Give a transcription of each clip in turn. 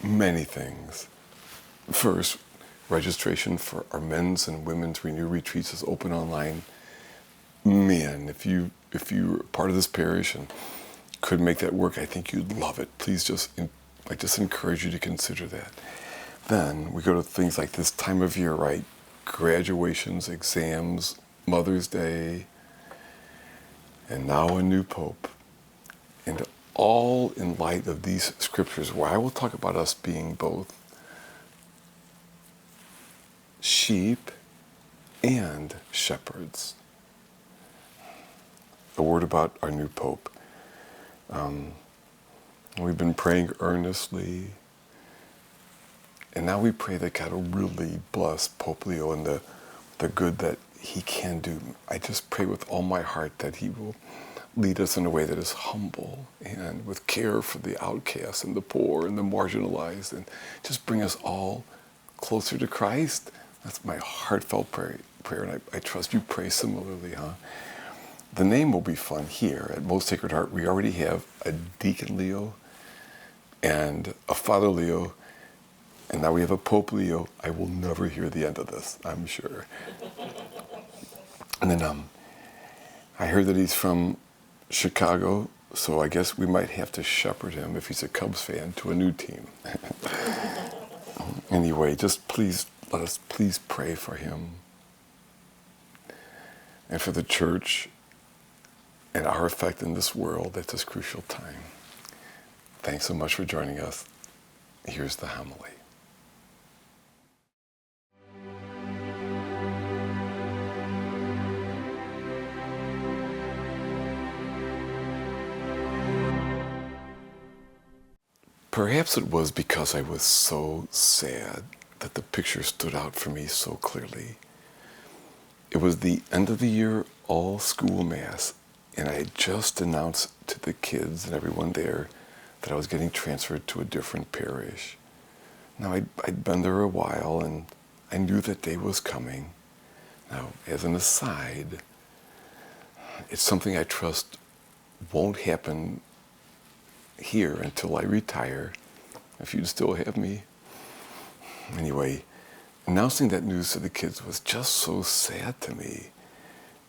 many things. First, registration for our men's and women's Renew retreats is open online. Man, if you're part of this parish and could make that work, I think you'd love it. Please just encourage you to consider that. Then we go to things like this time of year, right? Graduations, exams, Mother's Day, and now a new Pope. And all in light of these scriptures where I will talk about us being both sheep and shepherds. A word about our new Pope. We've been praying earnestly, and now we pray that God will really bless Pope Leo and the good that he can do. I just pray with all my heart that he will lead us in a way that is humble and with care for the outcasts and the poor and the marginalized, and just bring us all closer to Christ. That's my heartfelt prayer, and I trust you pray similarly, huh? The name will be fun here at Most Sacred Heart. We already have a Deacon Leo and a Father Leo, and now we have a Pope Leo. I will never hear the end of this, I'm sure. And then I heard that he's from Chicago, so I guess we might have to shepherd him, if he's a Cubs fan, to a new team. Anyway, just let us please pray for him and for the church and our effect in this world at this crucial time. Thanks so much for joining us. Here's the homily. Perhaps it was because I was so sad that the picture stood out for me so clearly. It was the end of the year all-school mass, and I had just announced to the kids and everyone there that I was getting transferred to a different parish. Now, I'd been there a while, and I knew that day was coming. Now, as an aside, it's something I trust won't happen here until I retire, if you'd still have me. Anyway, announcing that news to the kids was just so sad to me.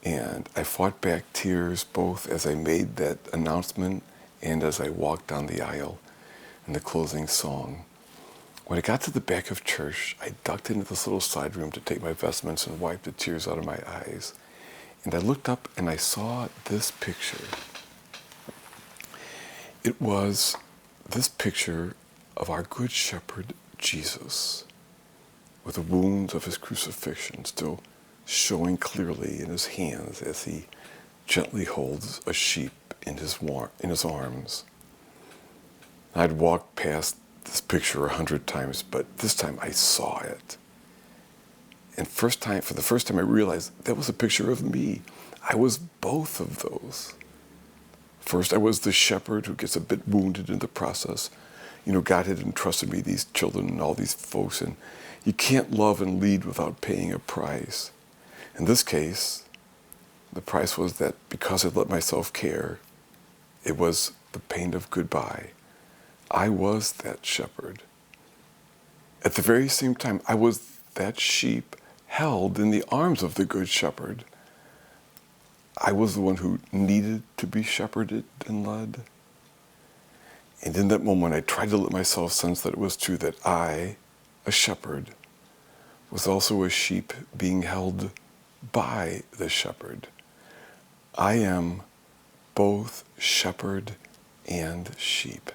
And I fought back tears both as I made that announcement and as I walked down the aisle in the closing song. When I got to the back of church, I ducked into this little side room to take my vestments and wipe the tears out of my eyes. And I looked up and I saw this picture. It was this picture of our Good Shepherd Jesus, with the wounds of his crucifixion still showing clearly in his hands as he gently holds a sheep in his arms. I'd walked past this picture 100 times, but this time I saw it. And for the first time I realized that was a picture of me. I was both of those. First, I was the shepherd who gets a bit wounded in the process. You know, God had entrusted me these children and all these folks, and you can't love and lead without paying a price. In this case, the price was that because I let myself care, it was the pain of goodbye. I was that shepherd. At the very same time, I was that sheep held in the arms of the Good Shepherd. I was the one who needed to be shepherded and led. And in that moment, I tried to let myself sense that it was true that I, a shepherd, was also a sheep being held by the shepherd. I am both shepherd and sheep.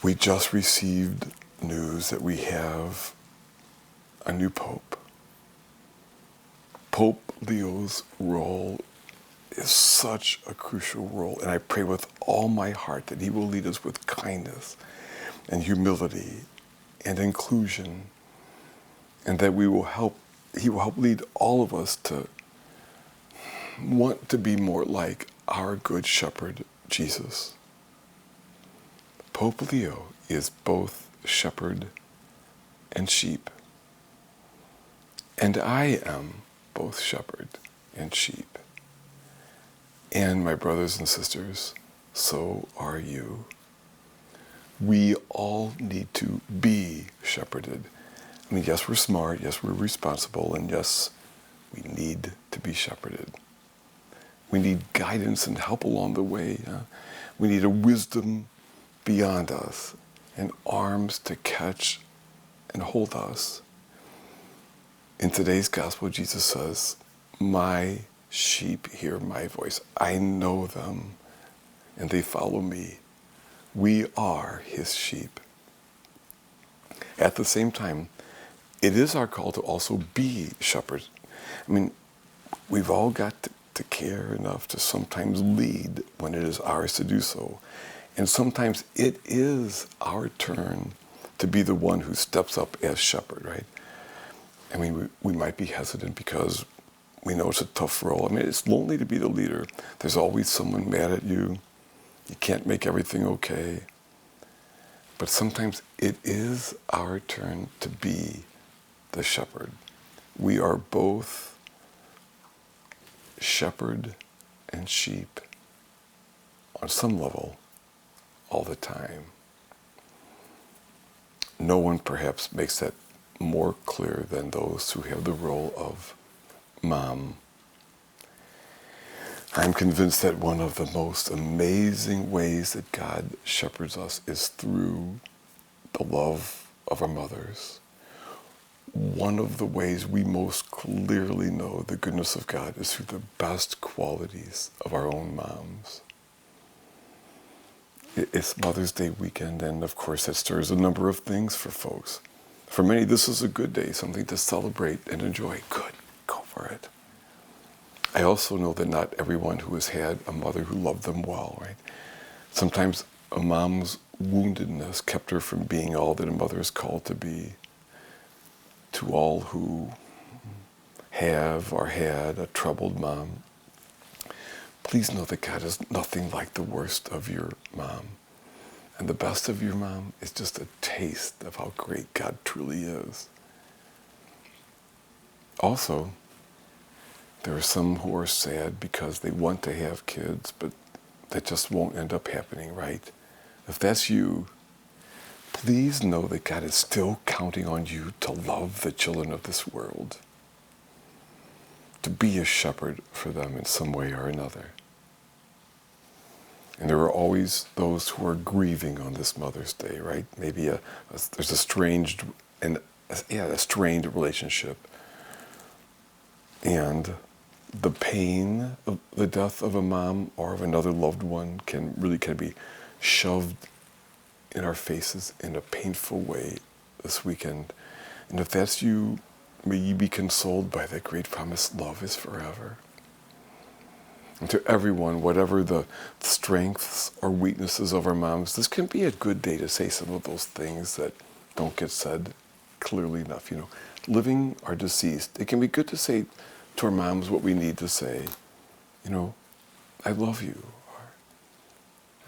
We just received news that we have a new Pope. Pope Leo's role is such a crucial role, and I pray with all my heart that he will lead us with kindness and humility and inclusion, and that he will help lead all of us to want to be more like our Good Shepherd, Jesus. Pope Leo is both shepherd and sheep, and I am both shepherd and sheep. And my brothers and sisters, so are you. We all need to be shepherded. I mean, yes, we're smart, yes, we're responsible, and yes, we need to be shepherded. We need guidance and help along the way. We need a wisdom beyond us and arms to catch and hold us. In today's gospel, Jesus says, my sheep hear my voice. I know them and they follow me. We are his sheep. At the same time, it is our call to also be shepherds. I mean, we've all got to care enough to sometimes lead when it is ours to do so. And sometimes it is our turn to be the one who steps up as shepherd, right? I mean, we might be hesitant because we know it's a tough role. I mean, it's lonely to be the leader. There's always someone mad at you. You can't make everything okay. But sometimes it is our turn to be the shepherd. We are both shepherd and sheep on some level all the time. No one perhaps makes that more clear than those who have the role of mom. I'm convinced that one of the most amazing ways that God shepherds us is through the love of our mothers. One of the ways we most clearly know the goodness of God is through the best qualities of our own moms. It's Mother's Day weekend, and of course that stirs a number of things for folks. For many, this is a good day, something to celebrate and enjoy. Good, go for it. I also know that not everyone who has had a mother who loved them well, right? Sometimes a mom's woundedness kept her from being all that a mother is called to be. To all who have or had a troubled mom, please know that God is nothing like the worst of your mom. And the best of your mom is just a taste of how great God truly is. Also, there are some who are sad because they want to have kids, but that just won't end up happening, right? If that's you, please know that God is still counting on you to love the children of this world, to be a shepherd for them in some way or another. And there are always those who are grieving on this Mother's Day, right? Maybe there's a strained relationship. And the pain of the death of a mom or of another loved one can be shoved in our faces in a painful way this weekend. And if that's you, may you be consoled by that great promise, love is forever. And to everyone, whatever the strengths or weaknesses of our moms, this can be a good day to say some of those things that don't get said clearly enough. Living or deceased, it can be good to say to our moms what we need to say. I love you, or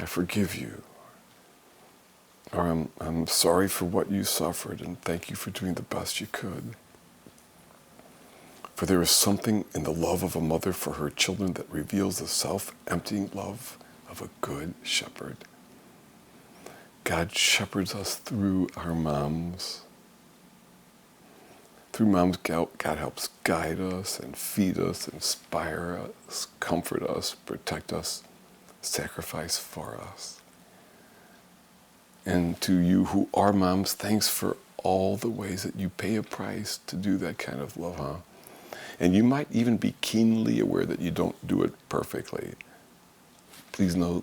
I forgive you, or I'm sorry for what you suffered and thank you for doing the best you could. For there is something in the love of a mother for her children that reveals the self-emptying love of a good shepherd. God shepherds us through our moms. Through moms, God helps guide us and feed us, inspire us, comfort us, protect us, sacrifice for us. And to you who are moms, thanks for all the ways that you pay a price to do that kind of love, huh? And you might even be keenly aware that you don't do it perfectly. Please know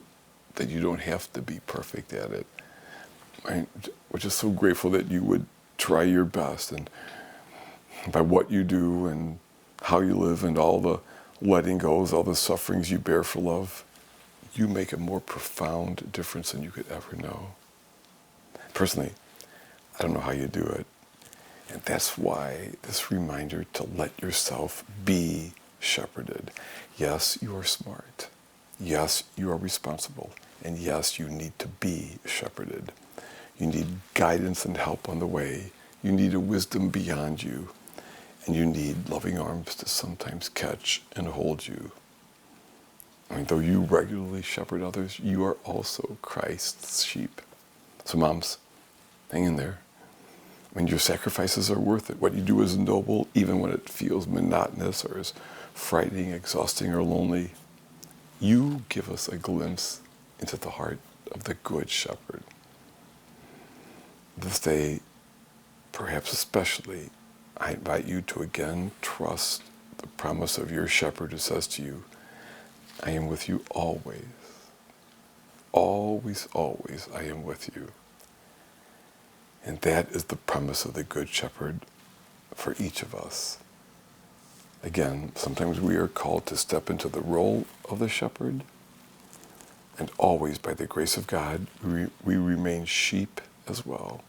that you don't have to be perfect at it. We're just so grateful that you would try your best, and by what you do and how you live and all the letting goes, all the sufferings you bear for love, you make a more profound difference than you could ever know. Personally, I don't know how you do it. And that's why this reminder to let yourself be shepherded. Yes, you are smart. Yes, you are responsible. And yes, you need to be shepherded. You need guidance and help on the way. You need a wisdom beyond you. And you need loving arms to sometimes catch and hold you. I mean, though you regularly shepherd others, you are also Christ's sheep. So moms, hang in there. I mean, your sacrifices are worth it. What you do is noble, even when it feels monotonous or is frightening, exhausting, or lonely. You give us a glimpse into the heart of the Good Shepherd. This day, perhaps especially, I invite you to again trust the promise of your shepherd who says to you, I am with you always. Always, always, I am with you. And that is the promise of the Good Shepherd for each of us. Again, sometimes we are called to step into the role of the shepherd, and always, by the grace of God, we remain sheep as well.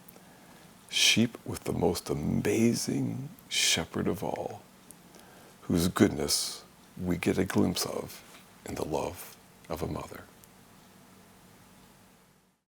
Sheep with the most amazing shepherd of all, whose goodness we get a glimpse of in the love of a mother.